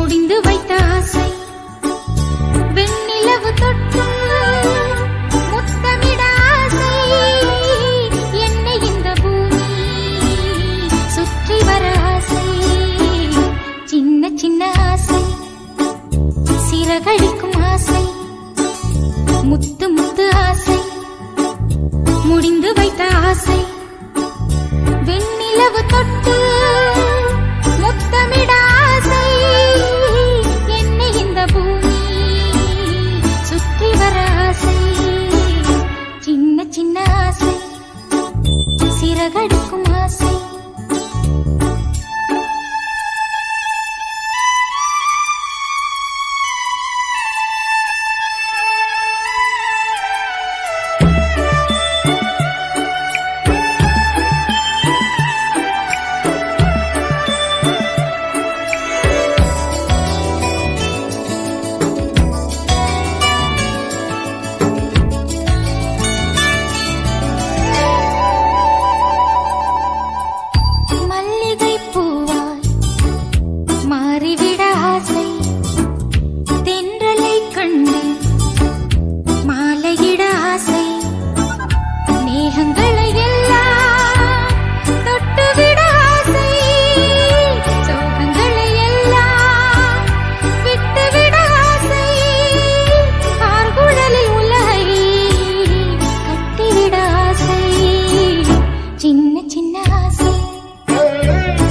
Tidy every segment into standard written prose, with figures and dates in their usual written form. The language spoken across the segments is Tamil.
முடிந்து வைத்த ஆசை வெண்ணிலவு தொட்டு முத்தமிட ஆசை என்னை இந்த பூமி சுற்றி வர ஆசை சின்ன சின்ன ஆசை சிறகடிக்கும் ஆசை முத்து முத்து ஆசை முடிந்து வைத்த ஆசை வெண்ணிலவு தொட்டு முத்தமிட ஆசை என்னை இந்த பூமி சுற்றி வர ஆசை சின்ன சின்ன ஆசை சிறகடிக்கும் ஆசை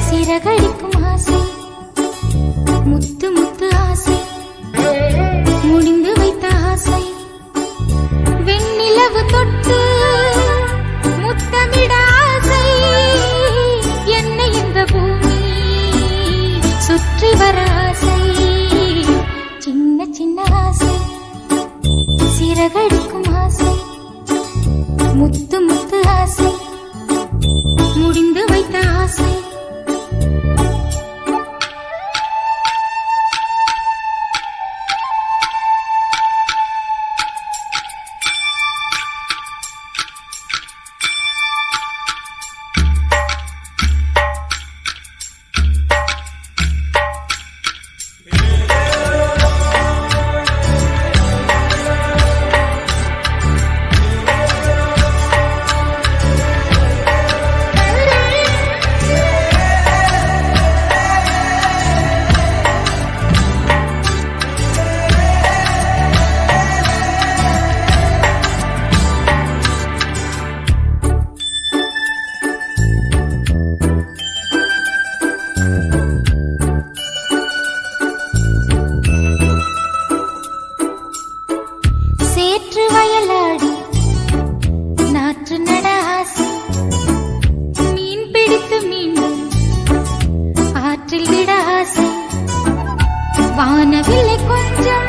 சிறகடிக்கும் ஆசை முத்து முத்து ஆசை முடிந்து வைத்த ஆசை வெண்ணிலவு தொட்டு முத்தமிட ஆசை என்னை இந்த பூமி சுற்றி வர ஆசை சின்ன சின்ன ஆசை சிறகடிக்கும் ஆசை முத்து முத்து ஆசை முடிந்து வைத்த ஆசை சேற்று வயலாடி நாற்று நட ஆசை மீன் பிடித்து மீண்டும் ஆற்றில் விட ஆசை வானவில்லை கொஞ்சம்